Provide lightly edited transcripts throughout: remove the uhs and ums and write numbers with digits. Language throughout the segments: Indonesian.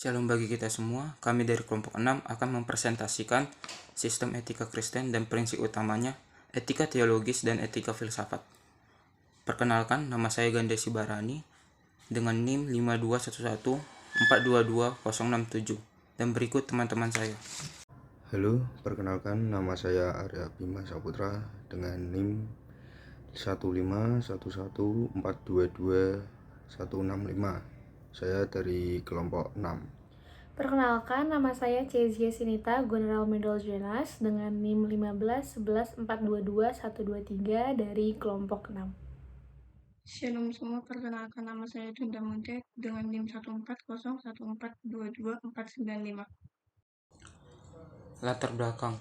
Shalom bagi kita semua, kami dari kelompok 6 akan mempresentasikan sistem etika Kristen dan prinsip utamanya, etika teologis dan etika filsafat. Perkenalkan, nama saya Gandesi Barani dengan NIM 5211422067 dan berikut teman-teman saya. Halo, perkenalkan nama saya Arya Bima Saputra dengan NIM 15114222165. Saya dari kelompok 6. Perkenalkan, nama saya Kezia Sinita Guneral Middle Jonas dengan NIM 15114222123 dari kelompok 6. Shalom semua, perkenalkan nama saya Tunda Munte dengan NIM 14014224495. Latar belakang.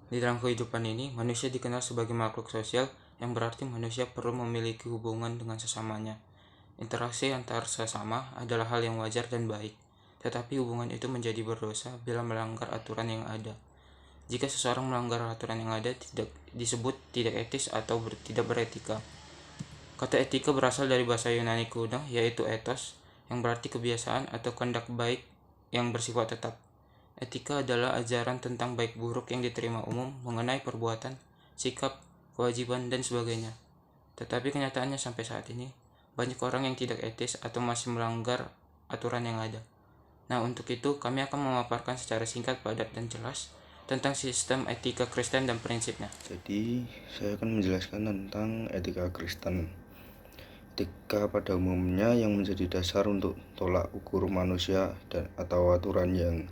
Di dalam kehidupan ini, manusia dikenal sebagai makhluk sosial yang berarti manusia perlu memiliki hubungan dengan sesamanya. Interaksi antar sesama adalah hal yang wajar dan baik, tetapi hubungan itu menjadi berdosa bila melanggar aturan yang ada. Jika seseorang melanggar aturan yang ada, disebut tidak etis atau tidak beretika. Kata etika berasal dari bahasa Yunani kuno, yaitu ethos, yang berarti kebiasaan atau kehendak baik yang bersifat tetap. Etika adalah ajaran tentang baik buruk yang diterima umum mengenai perbuatan, sikap, kewajiban, dan sebagainya. Tetapi kenyataannya sampai saat ini, banyak orang yang tidak etis atau masih melanggar aturan yang ada. Nah, untuk itu kami akan memaparkan secara singkat, padat, dan jelas tentang sistem etika Kristen dan prinsipnya. Jadi, saya akan menjelaskan tentang etika Kristen. Etika pada umumnya yang menjadi dasar untuk tolak ukur manusia atau aturan yang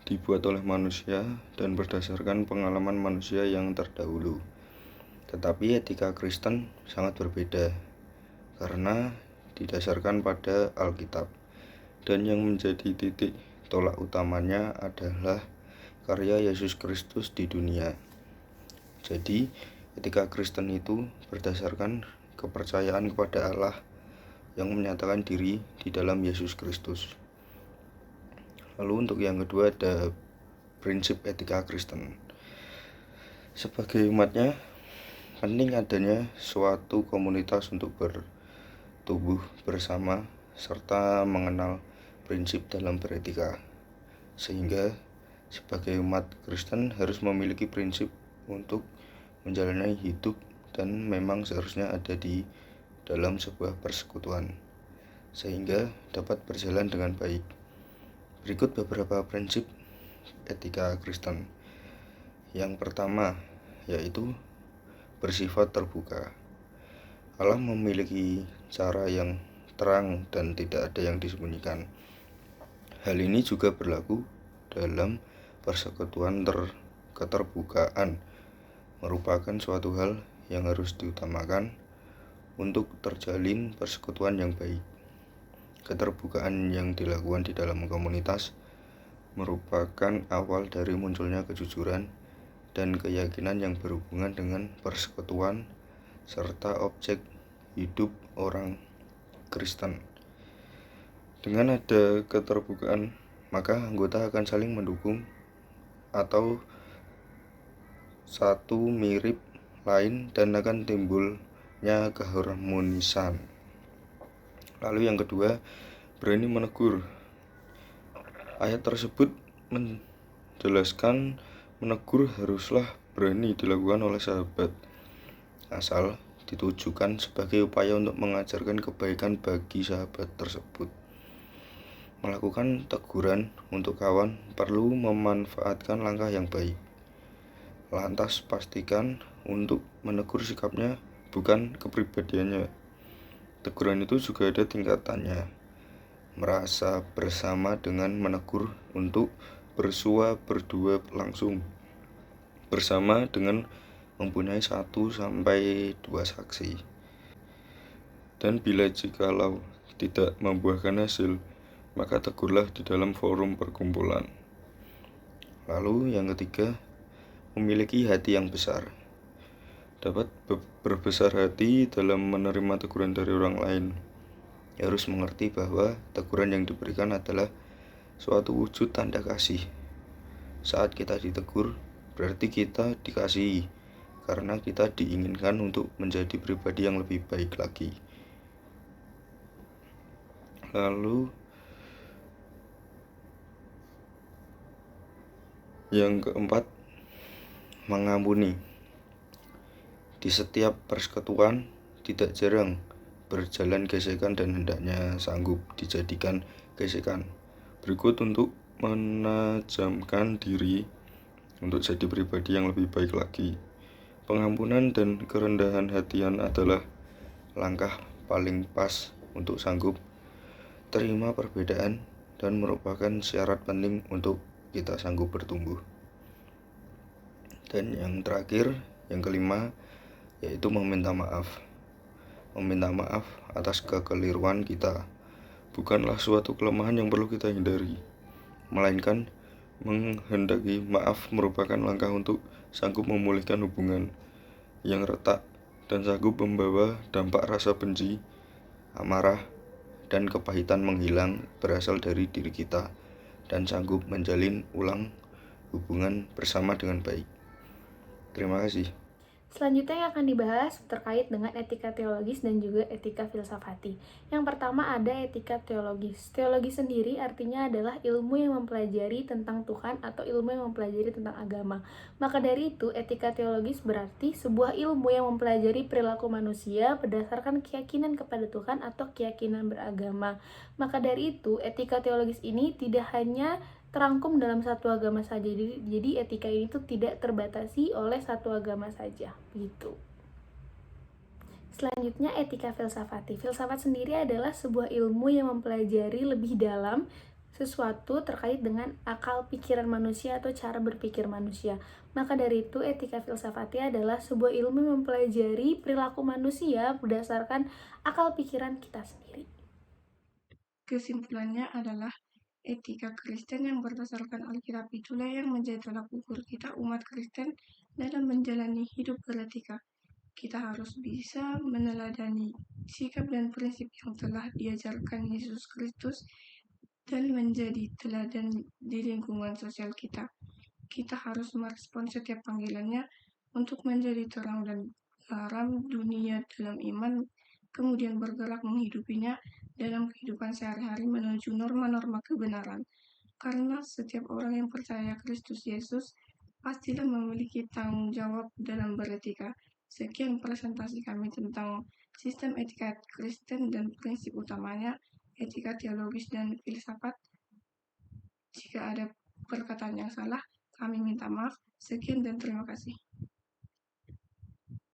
dibuat oleh manusia dan berdasarkan pengalaman manusia yang terdahulu. Tetapi etika Kristen sangat berbeda karena didasarkan pada Alkitab, dan yang menjadi titik tolak utamanya adalah karya Yesus Kristus di dunia. Jadi, etika Kristen itu berdasarkan kepercayaan kepada Allah yang menyatakan diri di dalam Yesus Kristus. Lalu untuk yang kedua ada prinsip etika Kristen. Sebagai umatnya, penting adanya suatu komunitas untuk bertumbuh bersama serta mengenal prinsip dalam beretika, sehingga sebagai umat Kristen harus memiliki prinsip untuk menjalani hidup dan memang seharusnya ada di dalam sebuah persekutuan sehingga dapat berjalan dengan baik. Berikut beberapa prinsip etika Kristen. Yang pertama yaitu bersifat terbuka. Allah memiliki cara yang terang dan tidak ada yang disembunyikan. Hal ini juga berlaku dalam persekutuan. Keterbukaan merupakan suatu hal yang harus diutamakan untuk terjalin persekutuan yang baik. Keterbukaan yang dilakukan di dalam komunitas merupakan awal dari munculnya kejujuran dan keyakinan yang berhubungan dengan persekutuan serta objek hidup orang Kristen. Dengan ada keterbukaan, maka anggota akan saling mendukung atau satu mirip lain dan akan timbulnya keharmonisan. Lalu yang kedua, berani menegur. Ayat tersebut menjelaskan menegur haruslah berani dilakukan oleh sahabat, asal ditujukan sebagai upaya untuk mengajarkan kebaikan bagi sahabat tersebut. Melakukan teguran untuk kawan perlu memanfaatkan langkah yang baik. Lantas pastikan untuk menegur sikapnya, bukan kepribadiannya. Teguran itu juga ada tingkatannya. Merasa bersama dengan menegur untuk bersua berdua langsung, bersama dengan mempunyai 1-2 saksi. Dan bila jikalau tidak membuahkan hasil, maka tegurlah di dalam forum perkumpulan. Lalu yang ketiga, memiliki hati yang besar. Dapat berbesar hati dalam menerima teguran dari orang lain. Harus mengerti bahwa teguran yang diberikan adalah suatu wujud tanda kasih. Saat kita ditegur, berarti kita dikasihi, karena kita diinginkan untuk menjadi pribadi yang lebih baik lagi. Lalu Yang keempat, mengampuni. Di setiap persekutuan tidak jarang berjalan gesekan dan hendaknya sanggup dijadikan gesekan. Berikut untuk menajamkan diri untuk jadi pribadi yang lebih baik lagi. Pengampunan dan kerendahan hatian adalah langkah paling pas untuk sanggup terima perbedaan dan merupakan syarat penting untuk kita sanggup bertumbuh. Dan yang terakhir, yang kelima, yaitu meminta maaf. Meminta maaf atas kekeliruan kita bukanlah suatu kelemahan yang perlu kita hindari, melainkan menghendaki maaf merupakan langkah untuk sanggup memulihkan hubungan yang retak dan sanggup membawa dampak rasa benci, amarah, dan kepahitan menghilang berasal dari diri kita dan sanggup menjalin ulang hubungan bersama dengan baik. Terima kasih. Selanjutnya yang akan dibahas terkait dengan etika teologis dan juga etika filsafati. Yang pertama ada etika teologis. Teologi sendiri artinya adalah ilmu yang mempelajari tentang Tuhan atau ilmu yang mempelajari tentang agama. Maka dari itu, etika teologis berarti sebuah ilmu yang mempelajari perilaku manusia berdasarkan keyakinan kepada Tuhan atau keyakinan beragama. Maka dari itu, etika teologis ini tidak hanya terangkum dalam satu agama saja. Jadi etika ini tuh tidak terbatasi oleh satu agama saja, begitu. Selanjutnya etika filsafati. Filsafat sendiri adalah sebuah ilmu yang mempelajari lebih dalam sesuatu terkait dengan akal pikiran manusia atau cara berpikir manusia. Maka dari itu etika filsafati adalah sebuah ilmu yang mempelajari perilaku manusia berdasarkan akal pikiran kita sendiri. Kesimpulannya adalah etika Kristen yang berdasarkan Alkitab itulah yang menjadi tolak ukur kita umat Kristen dalam menjalani hidup beretika. Kita harus bisa meneladani sikap dan prinsip yang telah diajarkan Yesus Kristus dan menjadi teladan di lingkungan sosial kita. Kita harus merespon setiap panggilannya untuk menjadi terang dan garam dunia dalam iman, kemudian bergerak menghidupinya dalam kehidupan sehari-hari menuju norma-norma kebenaran. Karena setiap orang yang percaya Kristus Yesus pastilah memiliki tanggung jawab dalam beretika. Sekian presentasi kami tentang sistem etika Kristen dan prinsip utamanya, etika teologis dan filsafat. Jika ada perkataan yang salah, kami minta maaf. Sekian dan terima kasih.